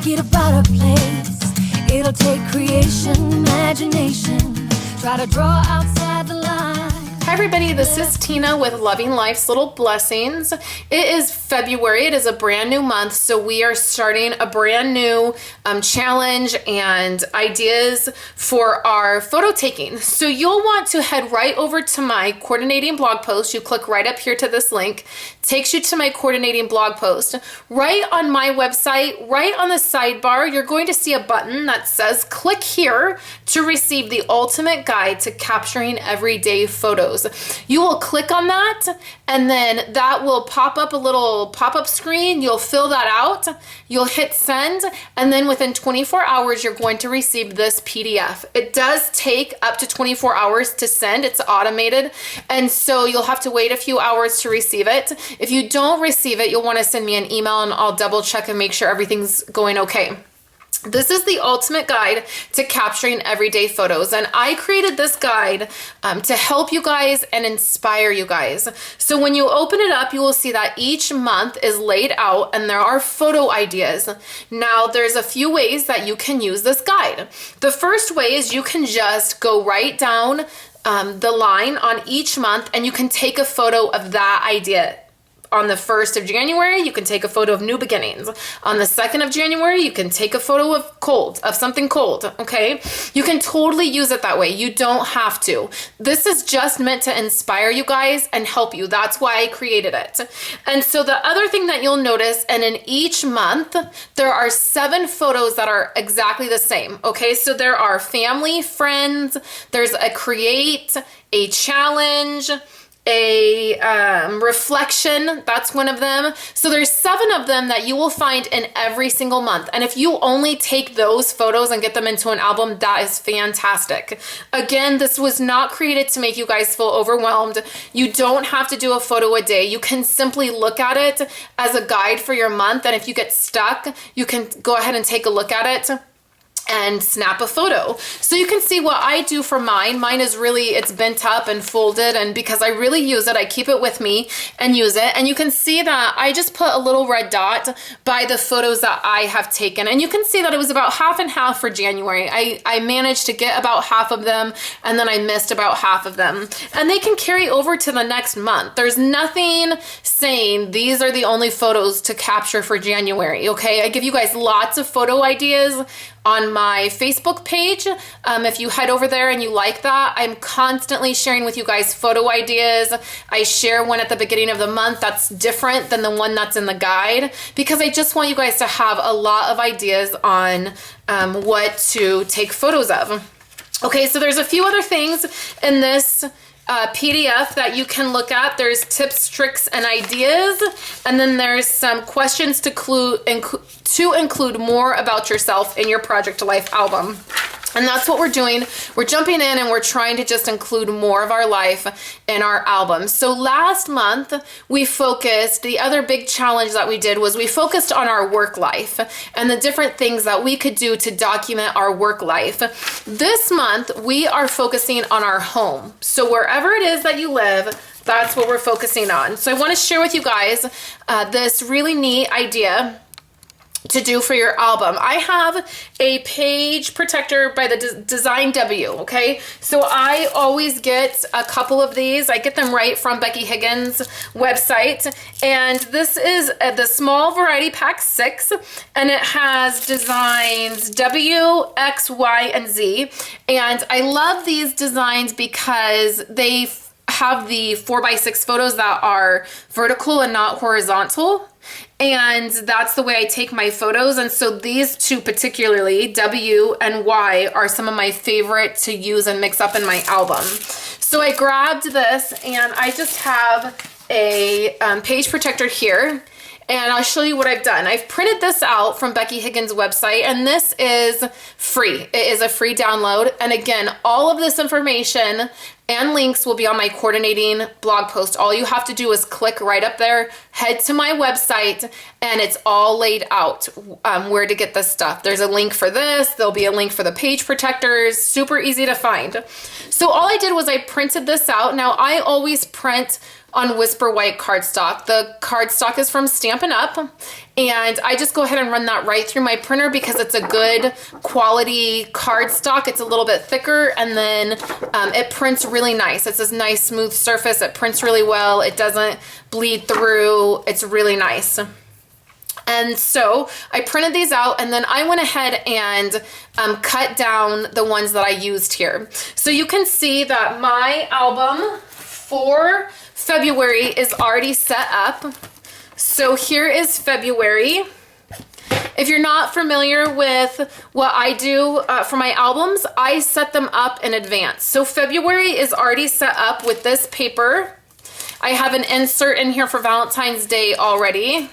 make it a brighter place. It'll take creation, imagination. Try to draw outside the line. Hi everybody, this is Tina with Loving Life's Little Blessings. It is February, it is a brand new month, so we are starting a brand new challenge and ideas for our photo taking. So you'll want to head right over to my coordinating blog post. You click right up here to this link, takes you to my coordinating blog post. Right on my website, right on the sidebar, you're going to see a button that says click here to receive the ultimate guide to capturing everyday photos. You will click on that and then that will pop up a little pop-up screen. You'll fill that out, you'll hit send, and then within 24 hours you're going to receive this PDF. It does take up to 24 hours to send, it's automated, and so you'll have to wait a few hours to receive it. If you don't receive it, you'll want to send me an email and I'll double check and make sure everything's going okay. This is the ultimate guide to capturing everyday photos, and I created this guide to help you guys and inspire you guys. So when you open it up, you will see that each month is laid out and there are photo ideas. Now there's a few ways that you can use this guide. The first way is you can just go right down the line on each month and you can take a photo of that idea. On the 1st of January, you can take a photo of new beginnings. On the 2nd of January, you can take a photo of something cold, okay? You can totally use it that way. You don't have to. This is just meant to inspire you guys and help you. That's why I created it. And so the other thing that you'll notice, and in each month, there are 7 photos that are exactly the same, okay? So there are family, friends, there's a create, a challenge, a reflection, that's one of them. So there's 7 of them that you will find in every single month. And if you only take those photos and get them into an album, that is fantastic. Again, this was not created to make you guys feel overwhelmed. You don't have to do a photo a day. You can simply look at it as a guide for your month. And if you get stuck, you can go ahead and take a look at it and snap a photo. So you can see what I do for mine. Mine is really, it's bent up and folded, and because I really use it, I keep it with me and use it. And you can see that I just put a little red dot by the photos that I have taken. And you can see that it was about half and half for January. I managed to get about half of them, and then I missed about half of them. And they can carry over to the next month. There's nothing saying these are the only photos to capture for January, okay? I give you guys lots of photo ideas on my Facebook page. If you head over there and you like that, I'm constantly sharing with you guys photo ideas. I share one at the beginning of the month that's different than the one that's in the guide, because I just want you guys to have a lot of ideas on what to take photos of. Okay, so there's a few other things in this PDF that you can look at. There's tips, tricks, and ideas, and then there's some questions to include more about yourself in your Project Life album. And that's what we're doing. We're jumping in and we're trying to just include more of our life in our album. So last month we focused, the other big challenge that we did was we focused on our work life and the different things that we could do to document our work life. This month we are focusing on our home. So wherever it is that you live, that's what we're focusing on. So I want to share with you guys this really neat idea to do for your album. I have a page protector by the Design W, okay? So I always get a couple of these. I get them right from Becky Higgins' website. And this is the small variety pack 6, and it has designs W, X, Y, and Z. And I love these designs because they have the 4x6 photos that are vertical and not horizontal. And that's the way I take my photos. And so these two particularly, W and Y, are some of my favorite to use and mix up in my album. So I grabbed this and I just have a page protector here. And I'll show you what I've done. I've printed this out from Becky Higgins' website, and this is free. It is a free download. And again, all of this information and links will be on my coordinating blog post. All you have to do is click right up there, head to my website, and it's all laid out where to get this stuff. There's a link for this. There'll be a link for the page protectors. Super easy to find. So all I did was I printed this out. Now I always print on Whisper White cardstock. The cardstock is from Stampin' Up! And I just go ahead and run that right through my printer because it's a good quality cardstock. It's a little bit thicker, and then it prints really nice. It's this nice smooth surface. It prints really well. It doesn't bleed through. It's really nice. And so I printed these out, and then I went ahead and cut down the ones that I used here. So you can see that my album for February is already set up. So here is February. If you're not familiar with what I do for my albums, I set them up in advance. So February is already set up with this paper. I have an insert in here for Valentine's Day already.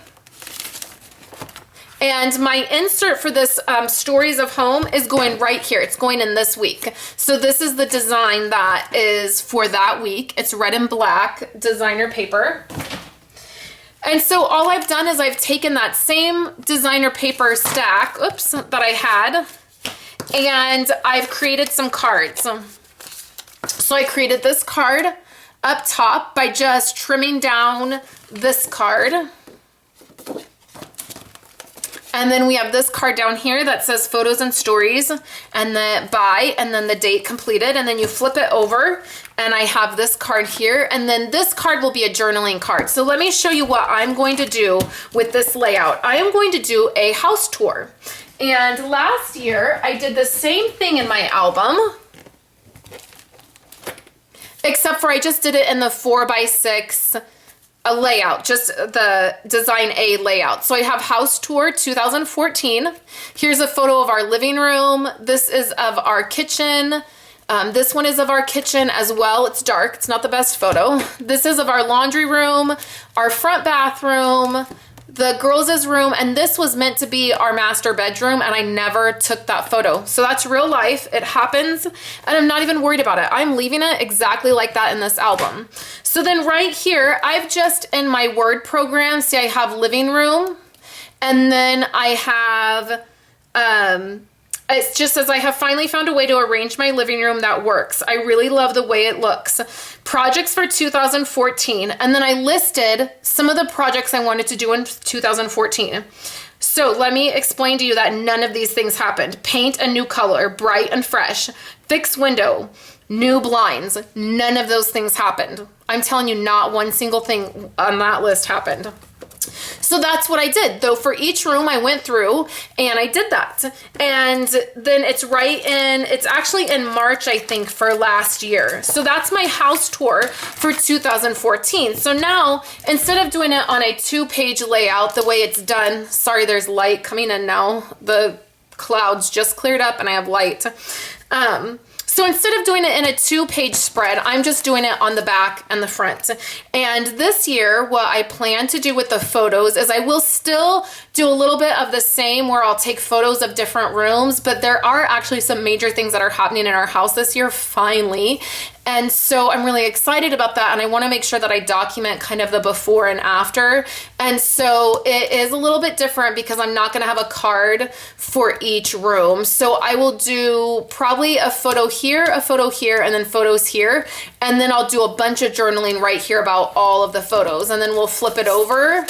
And my insert for this Stories of Home is going right here. It's going in this week. So this is the design that is for that week. It's red and black designer paper. And so all I've done is I've taken that same designer paper stack, that I had, and I've created some cards. So I created this card up top by just trimming down this card. And then we have this card down here that says photos and stories, and the by, and then the date completed, and then you flip it over, and I have this card here, and then this card will be a journaling card. So let me show you what I'm going to do with this layout. I am going to do a house tour. And last year, I did the same thing in my album, except for I just did it in the 4x6 a layout, just the design A layout. So I have house tour 2014. Here's a photo of our living room. This is of our kitchen. This one is of our kitchen as well. It's dark. It's not the best photo. This is of our laundry room, our front bathroom, the girls' room, and this was meant to be our master bedroom, and I never took that photo. So that's real life. It happens, and I'm not even worried about it. I'm leaving it exactly like that in this album. So then right here, I've just, in my Word program, see I have living room, and then I have, it just says I have finally found a way to arrange my living room that works. I really love the way it looks. Projects for 2014. And then I listed some of the projects I wanted to do in 2014. So let me explain to you that none of these things happened. Paint a new color, bright and fresh. Fix window, new blinds. None of those things happened. I'm telling you, not one single thing on that list happened. So that's what I did. Though for each room I went through and I did that. And then it's actually in March, I think, for last year. So that's my house tour for 2014. So now, instead of doing it on a 2-page layout, the way it's done, sorry, there's light coming in now. The clouds just cleared up and I have light. So instead of doing it in a 2-page spread, I'm just doing it on the back and the front. And this year, what I plan to do with the photos is I will still do a little bit of the same where I'll take photos of different rooms, but there are actually some major things that are happening in our house this year, finally. And so I'm really excited about that, and I want to make sure that I document kind of the before and after. And so it is a little bit different because I'm not going to have a card for each room. So I will do probably a photo here, and then photos here. And then I'll do a bunch of journaling right here about all of the photos. And then we'll flip it over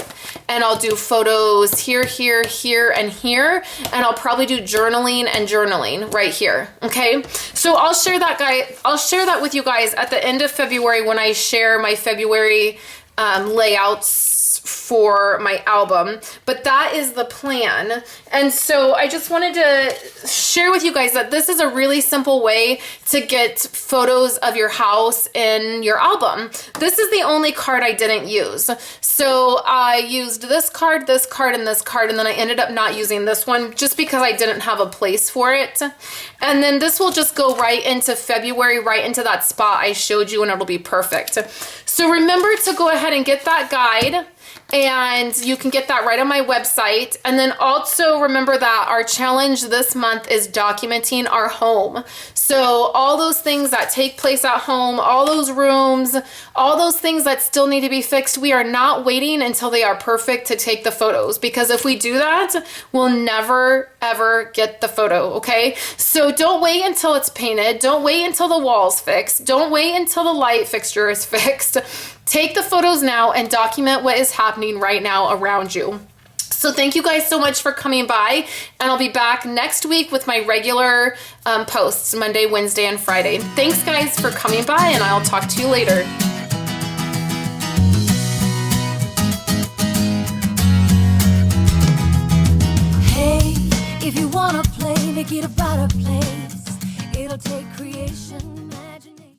and I'll do photos here, here, here, and here. And I'll probably do journaling and journaling right here. Okay. So I'll share that with you guys at the end of February when I share my February layouts for my album, but that is the plan. And so I just wanted to share with you guys that this is a really simple way to get photos of your house in your album. This is the only card I didn't use. So I used this card, and this card, and then I ended up not using this one just because I didn't have a place for it. And then this will just go right into February, right into that spot I showed you, and it'll be perfect. So remember to go ahead and get that guide. And you can get that right on my website. And then also remember that our challenge this month is documenting our home. So all those things that take place at home, all those rooms, all those things that still need to be fixed, we are not waiting until they are perfect to take the photos, because if we do that, we'll never ever get the photo, okay? So don't wait until it's painted. Don't wait until the wall's fixed. Don't wait until the light fixture is fixed. Take the photos now and document what is happening right now around you. So thank you guys so much for coming by, and I'll be back next week with my regular posts, Monday, Wednesday, and Friday. Thanks guys for coming by, and I'll talk to you later. Hey, if you wanna play, make it about a place. It'll take creation.